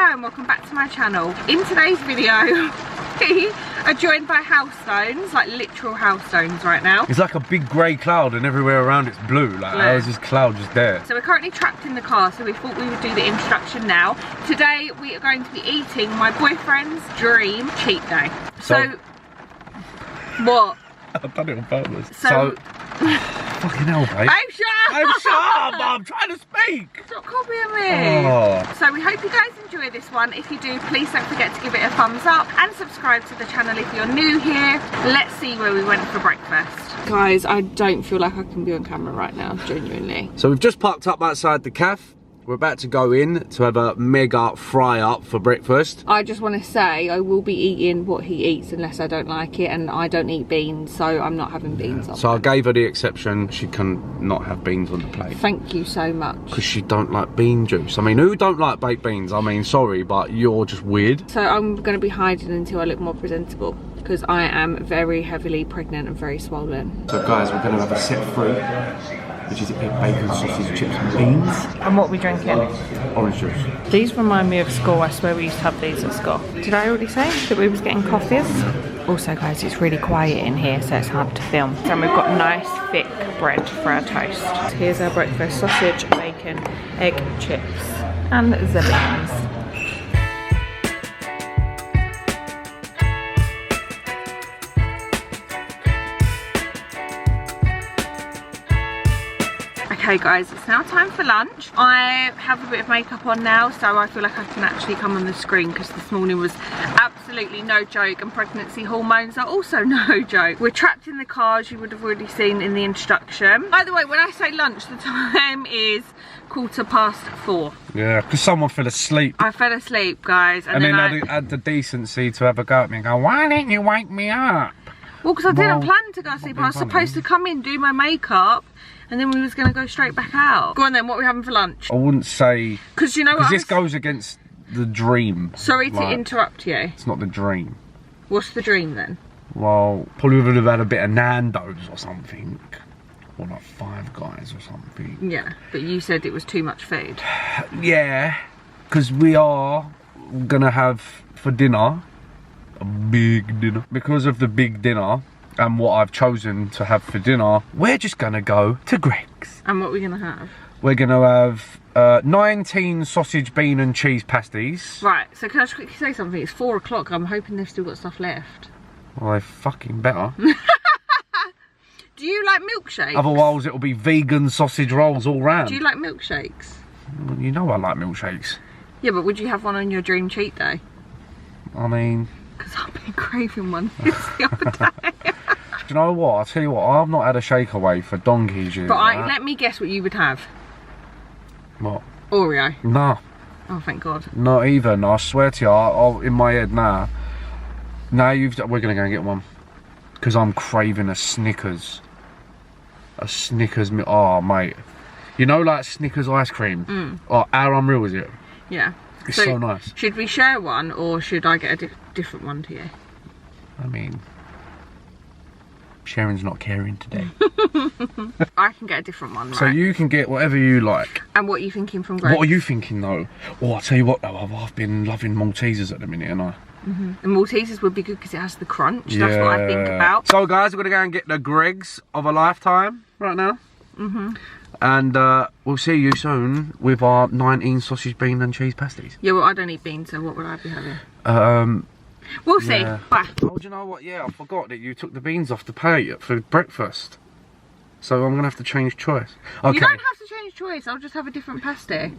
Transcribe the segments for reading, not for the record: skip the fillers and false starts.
Hello and welcome back to my channel. In today's video we are joined by house stones, like literal house stones right now. It's like a big grey cloud and everywhere around it's blue. Like there's this cloud just there. So we're currently trapped in the car, so we thought we would do the introduction now. Today we are going to be eating my boyfriend's dream cheat day. So what? I've done it on purpose. So fucking hell, babe. I'm sharp, I'm trying to speak. Stop copying me. Oh. So we hope you guys enjoy this one. If you do, please don't forget to give it a thumbs up and subscribe to the channel if you're new here. Let's see where we went for breakfast. Guys, I don't feel like I can be on camera right now, genuinely. So we've just parked up outside the cafe. We're about to go in to have a mega fry up for breakfast. I just want to say I will be eating what he eats unless I don't like it, and I don't eat beans, so I'm not having beans on. So I gave her the exception. She can not have beans on the plate. Thank you so much. Because she don't like bean juice. I mean, who don't like baked beans? I mean, sorry, but you're just weird. So I'm going to be hiding until I look more presentable, because I am very heavily pregnant and very swollen. So guys, we're going to have a set through, which is bacon, sausage, chips and beans. And what are we drinking? Orange juice. These remind me of school. I swear we used to have these at school. Did I already say that we was getting coffees? Also guys, it's really quiet in here, so it's hard to film. And we've got nice thick bread for our toast. Here's our breakfast: sausage, bacon, egg, chips and the beans. Okay guys, it's now time for lunch. I have a bit of makeup on now, so I feel like I can actually come on the screen, because this morning was absolutely no joke, and pregnancy hormones are also no joke. We're trapped in the car, as you would have already seen in the introduction. By the way, when I say lunch, the time is 4:15. Yeah, because someone fell asleep. I fell asleep, guys. And then I had the decency to have a go at me and go, why didn't you wake me up? Well, because I didn't plan to go to sleep. I was supposed to come in, do my makeup, and then we was going to go straight back out. Go on then, what are we having for lunch? I wouldn't say... Because you know what? Because this goes against the dream. Sorry to interrupt you. It's not the dream. What's the dream then? Well, probably would have had a bit of Nando's or something. Or like Five Guys or something. Yeah, but you said it was too much food. Yeah, because we are going to have for dinner, a big dinner. Because of the big dinner and what I've chosen to have for dinner, we're just going to go to Greggs. And what are we going to have? We're going to have 19 sausage, bean and cheese pasties. Right, so can I just quickly say something? It's 4 o'clock. I'm hoping they've still got stuff left. Well, they fucking better. Do you like milkshakes? Otherwise, it'll be vegan sausage rolls all round. Do you like milkshakes? Well, you know I like milkshakes. Yeah, but would you have one on your dream cheat day? I mean... Because I've been craving one the other day. Do you know what? I'll tell you what, I've not had a shake away for donkeys years. But let me guess what you would have. What? Oreo. No. Oh, thank God. Not even. I swear to you, I'll in my head now. Now we're gonna go and get one, because I'm craving a Snickers. A Snickers. Oh, mate. You know, like Snickers ice cream. Oh, how unreal is it? Yeah. It's so nice. Should we share one, or should I get a different one to you? I mean, Sharon's not caring today. I can get a different one, right? So you can get whatever you like. And what are you thinking from Greggs? What are you thinking though? Oh, I'll tell you what though, I've been loving Maltesers at the minute, and I. And Maltesers would be good because it has the crunch. Yeah. That's what I think about. So guys, we're gonna go and get the Greggs of a lifetime right now. And we'll see you soon with our 19 sausage, bean and cheese pasties. Yeah, well, I don't eat beans, so what would I be having? We'll see. Bye. Oh, do you know what? Yeah, I forgot that you took the beans off the plate for breakfast. So I'm gonna have to change choice. Okay. You don't have to change choice. I'll just have a different pasty.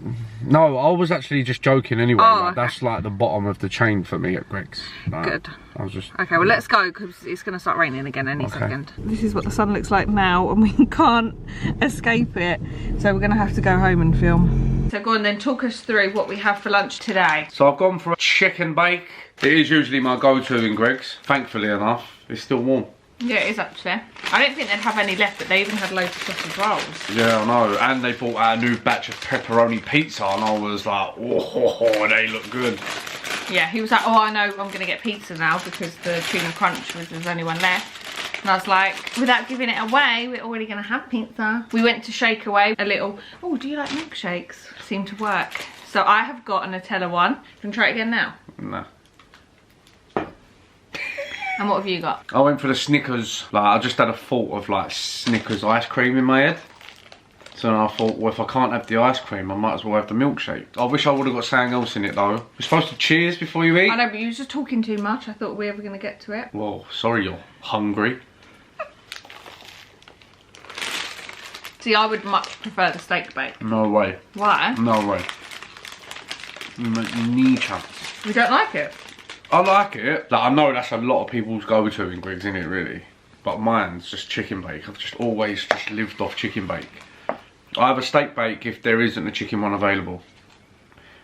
No, I was actually just joking anyway. Oh, like, okay. That's like the bottom of the chain for me at Greggs. Good. I was just. Okay, well let's go, because it's going to start raining again any second. This is what the sun looks like now, and we can't escape it. So we're going to have to go home and film. So go on then, talk us through what we have for lunch today. So I've gone for a chicken bake. It is usually my go-to in Greggs. Thankfully enough, it's still warm. Yeah, it is actually. I don't think they'd have any left, but they even had loads of sausage rolls. Yeah, I know. And they bought out a new batch of pepperoni pizza, and I was like, oh, they look good. Yeah, he was like, oh, I know I'm going to get pizza now because the tuna crunch there's only one left. And I was like, without giving it away, we're already going to have pizza. We went to Shake Away a little. Oh, do you like milkshakes? Seemed to work. So I have got a Nutella one. Can you try it again now? No. And what have you got? I went for the Snickers. Like, I just had a thought of like Snickers ice cream in my head. So then I thought, well, if I can't have the ice cream, I might as well have the milkshake. I wish I would have got something else in it though. You're supposed to cheers before you eat. I know, but you were just talking too much. I thought we were ever going to get to it. Well, sorry you're hungry. See, I would much prefer the steak bake. No way. Why? No way. Knee chance. You don't like it? I like it. Like, I know that's a lot of people's go-to in Greggs, isn't it, really? But mine's just chicken bake. I've just always just lived off chicken bake. I have a steak bake if there isn't a chicken one available.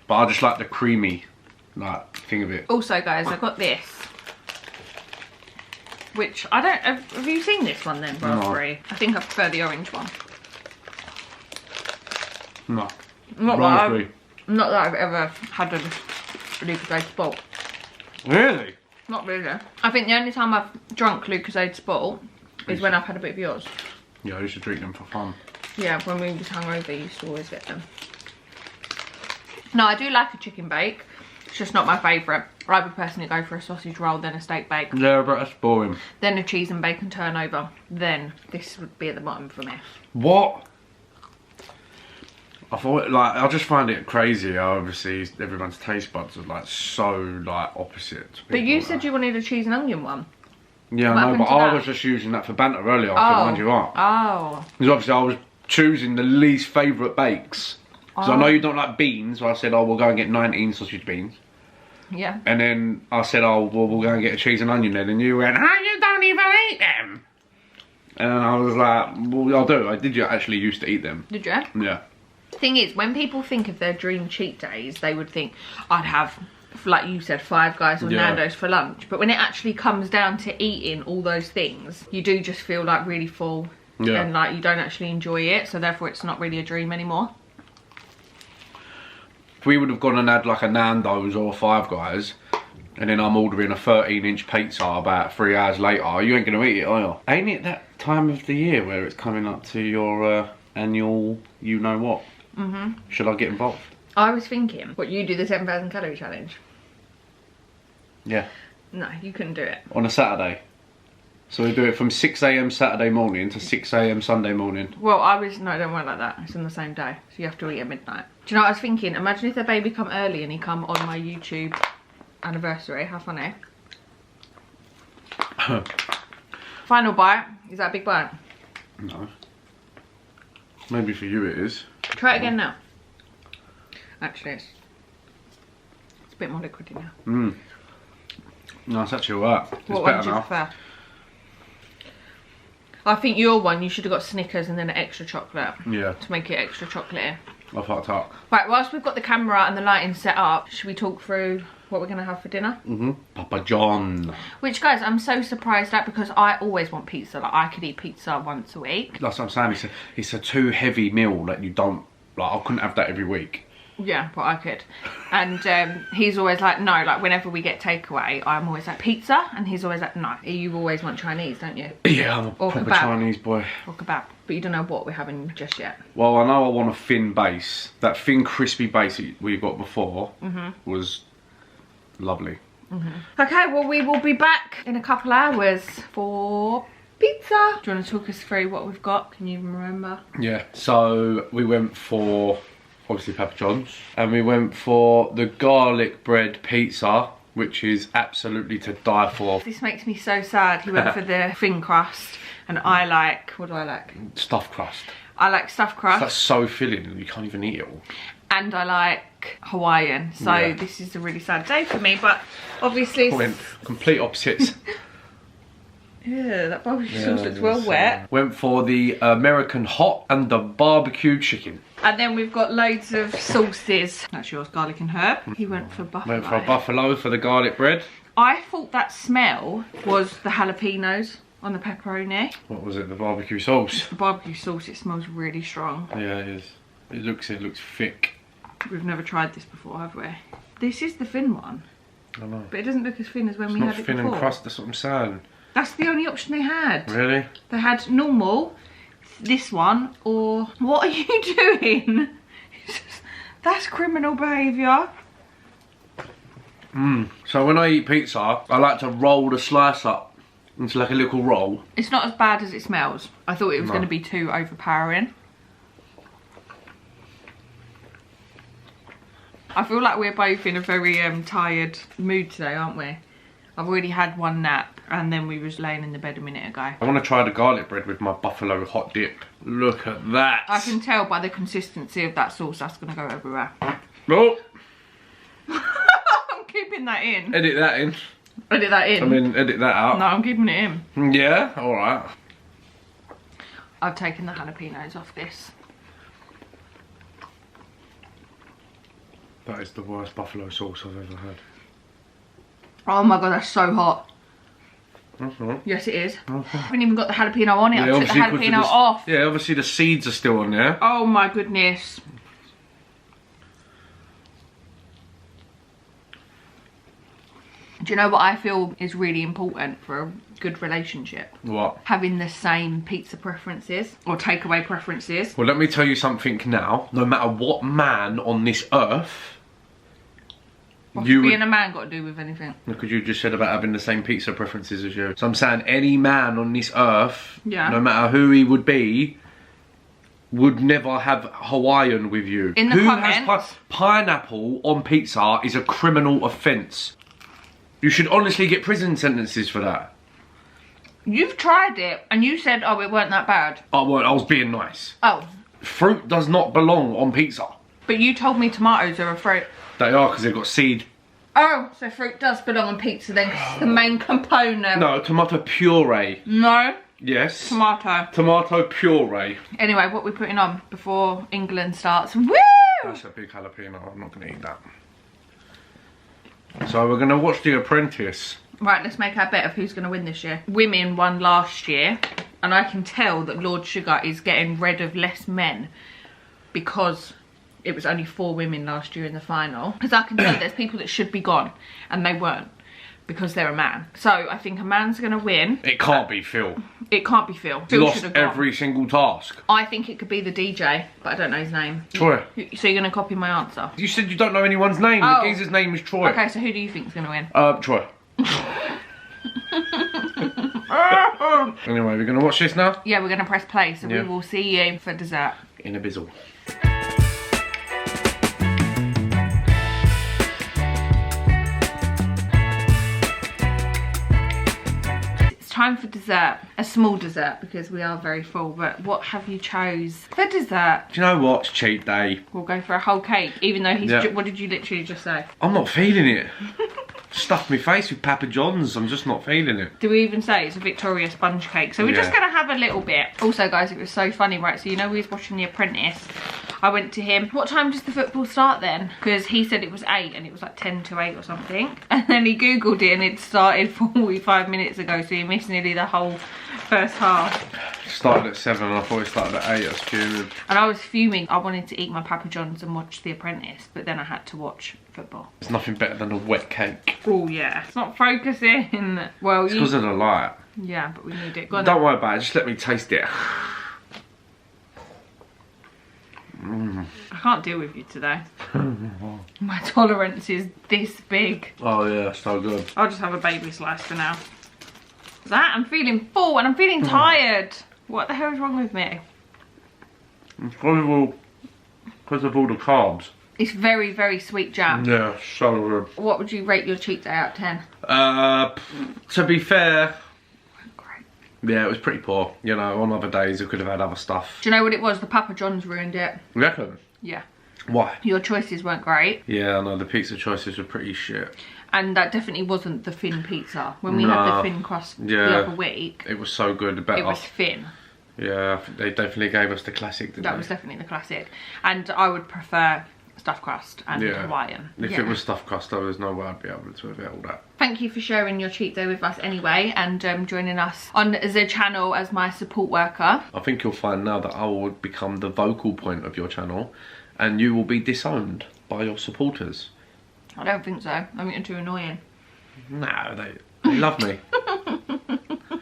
But I just like the creamy, like, thing of it. Also, guys, I got this. Which, I don't... Have you seen this one then, raspberry? No. I think I prefer the orange one. No. Not that I've ever had a Lucozade Sport. Really? Not really. I think the only time I've drunk Lucozade Sport is when I've had a bit of yours. Yeah, I used to drink them for fun. Yeah, when we was hungover, you used to always get them. No, I do like a chicken bake. It's just not my favourite. I would personally go for a sausage roll, then a steak bake. Yeah, but that's boring. Then a cheese and bacon turnover. Then this would be at the bottom for me. What? I thought, like, I just find it crazy how obviously everyone's taste buds are like so like opposite. But you said you wanted a cheese and onion one. Yeah, I know, but I was just using that for banter earlier. I could wind you up. Oh. Because obviously I was choosing the least favourite bakes. Because I know you don't like beans, so I said, oh, we'll go and get 19 sausage beans. Yeah. And then I said, oh, well, we'll go and get a cheese and onion then. And you went, oh, you don't even eat them. And I was like, well, I'll do. I did actually used to eat them. Did you? Yeah. Thing is, when people think of their dream cheat days, they would think, I'd have, like you said, Five Guys or Nando's for lunch. But when it actually comes down to eating all those things, you do just feel like really full. Yeah. And like you don't actually enjoy it, so therefore it's not really a dream anymore. If we would have gone and had like a Nando's or a Five Guys, and then I'm ordering a 13-inch pizza about 3 hours later, you ain't gonna eat it, are you? Ain't it that time of the year where it's coming up to your annual you know what? Mm-hmm. Should I get involved? I was thinking, what, you do the 7,000 calorie challenge? Yeah. No, you couldn't do it. On a Saturday. So we do it from 6 AM Saturday morning to 6 AM Sunday morning. Well, no, it don't work like that. It's on the same day. So you have to eat at midnight. Do you know what I was thinking? Imagine if the baby come early and he come on my YouTube anniversary. How funny. Final bite. Is that a big bite? No. Maybe for you it is. Try it again now. Actually, it's a bit more liquidy now. Mmm. No, it's actually alright. It's what better one do you now. prefer? I think your one, you should have got Snickers and then an extra chocolate. Yeah. To make it extra chocolatey. I fucked up. Right, whilst we've got the camera and the lighting set up, should we talk through what we're going to have for dinner? Mm-hmm. Papa John. Which, guys, I'm so surprised at because I always want pizza. Like, I could eat pizza once a week. That's what I'm saying. It's a too heavy meal that you don't... Like, I couldn't have that every week. Yeah, but I could. And he's always like, no, like, whenever we get takeaway, I'm always like, pizza? And he's always like, no, you always want Chinese, don't you? Yeah, I'm a proper Chinese boy. Or kebab. But you don't know what we're having just yet. Well, I know I want a thin base. That thin, crispy base that we got before was lovely. Okay, well, we will be back in a couple hours for pizza. Do you want to talk us through what we've got? Can you even remember? Yeah, so we went for, obviously, Papa John's. And we went for the garlic bread pizza, which is absolutely to die for. This makes me so sad. He went for the thin crust. And I like, what do I like? Stuffed crust. I like stuffed crust. That's so filling and you can't even eat it all. And I like Hawaiian. So this is a really sad day for me, but obviously... Went complete opposites. Yeah, that barbecue sauce looks well wet. Went for the American hot and the barbecue chicken. And then we've got loads of sauces. That's yours, garlic and herb. He went for buffalo. Went for a buffalo for the garlic bread. I thought that smell was the jalapenos on the pepperoni. What was it? The barbecue sauce? The barbecue sauce, it smells really strong. Yeah, it is. It looks thick. We've never tried this before, have we? This is the thin one. I know. But it doesn't look as thin as when we had it before. It's not thin and crust, that's what I'm saying. That's the only option they had. Really? They had normal, this one, or... What are you doing? That's criminal behaviour. So when I eat pizza, I like to roll the slice up into like a little roll. It's not as bad as it smells. I thought it was going to be too overpowering. I feel like we're both in a very tired mood today, aren't we? I've already had one nap and then we was laying in the bed a minute ago. I want to try the garlic bread with my buffalo hot dip. Look at that. I can tell by the consistency of that sauce that's going to go everywhere. Oh. I'm keeping that in. Edit that in. Edit that in? I mean, edit that out. No, I'm keeping it in. Yeah? Alright. I've taken the jalapenos off this. That is the worst buffalo sauce I've ever had. Oh my god, that's so hot. That's all right. Yes, it is. Okay. I haven't even got the jalapeno on it. I took the obviously, jalapeno off. Yeah, obviously the seeds are still on there. Oh my goodness. Do you know what I feel is really important for a good relationship? What? Having the same pizza preferences or takeaway preferences. Well, let me tell you something now. No matter what man on this earth, What's you being a man got to do with anything? because you just said about having the same pizza preferences as you. So I'm saying any man on this earth, Yeah. no matter who he would be, would never have Hawaiian with you. In the who comments. has pineapple on pizza is a criminal offence. You should honestly get prison sentences for that. You've tried it and you said, oh, it weren't that bad. Oh, well, I was being nice. Oh, Fruit does not belong on pizza. but you told me tomatoes are a fruit. They are because they've got seed. Oh, so fruit does belong on pizza then 'cause it's the main component. No, tomato puree. No, Yes. tomato. Tomato puree. Anyway, what we're putting on before England starts. Woo! That's a big jalapeno. I'm not going to eat that. So we're going to watch The Apprentice. Right, let's make our bet of who's going to win this year. Women won last year, and I can tell that Lord Sugar is getting rid of less men because it was only 4 women last year in the final. Because I can tell there's people that should be gone, and they weren't because they're a man. So I think a man's going to win. It can't be Phil. It can't be Phil. He Phil lost should have gone. every single task. I think it could be the DJ, but I don't know his name. Troy. So you're going to copy my answer? You said you don't know anyone's name. Oh. The geezer's name is Troy. Okay, so who do you think's going to win? Troy. Anyway, we're going to watch this now? Yeah, we're going to press play, so Yeah. we will see you for dessert. In a bizzle. It's time for dessert. A small dessert, because we are very full, but what have you chose for dessert? Do you know what? It's cheat day. We'll go for a whole cake, even though he's... Yeah. What did you literally just say? I'm not feeling it. Stuffed my face with Papa John's. I'm just not feeling it. Do we even say it's a Victoria sponge cake? So we're just Yeah. going to have a little bit. Also, guys, it was so funny, right? So you know we was watching The Apprentice. I went to him, what time does the football start then? Because he said it was 8 and it was like 10 to 8 or something. And then he Googled it and it started 45 minutes ago. So you missed nearly the whole first half. Started at 7 and I thought it started at 8. I was fuming. And I was fuming. I wanted to eat my Papa John's and watch The Apprentice. But then I had to watch football. There's nothing better than a wet cake. Oh yeah. It's not focusing. Well, It's because of the light. yeah, but we need it. Go on Don't then. worry about it, just let me taste it. I can't deal with you today. My tolerance is this big. Oh yeah, so good. I'll just have a baby slice for now. That I'm feeling full and I'm feeling tired. What the hell is wrong with me? It's probably because of all the carbs. It's very, very sweet jam. Yeah, so good. What would you rate your cheat day out of 10? To be fair, Great. yeah, it was pretty poor. You know, on other days I could have had other stuff. Do you know what it was? The Papa John's ruined it. You reckon? Yeah. Why? Your choices weren't great. Yeah, no, the pizza choices were pretty shit. And that definitely wasn't the thin pizza. When we had No. the thin crust the Yeah. other week, It was so good, better. it was thin. Yeah, I think they definitely gave us the classic, didn't That they? was definitely the classic. And I would prefer stuffed crust and Yeah. Hawaiian. If Yeah. it was stuffed crust, there was no way I'd be able to have it all that. Thank you for sharing your cheat day with us anyway, and joining us on the channel as my support worker. I think you'll find now that I will become the vocal point of your channel and you will be disowned by your supporters. I don't think so. I think you're too annoying. No, they love me.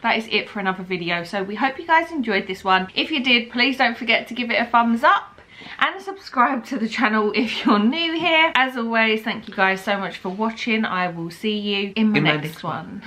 That is it for another video. So we hope you guys enjoyed this one. If you did, please don't forget to give it a thumbs up. and subscribe to the channel if you're new here. As always, thank you guys so much for watching. I will see you in my next one.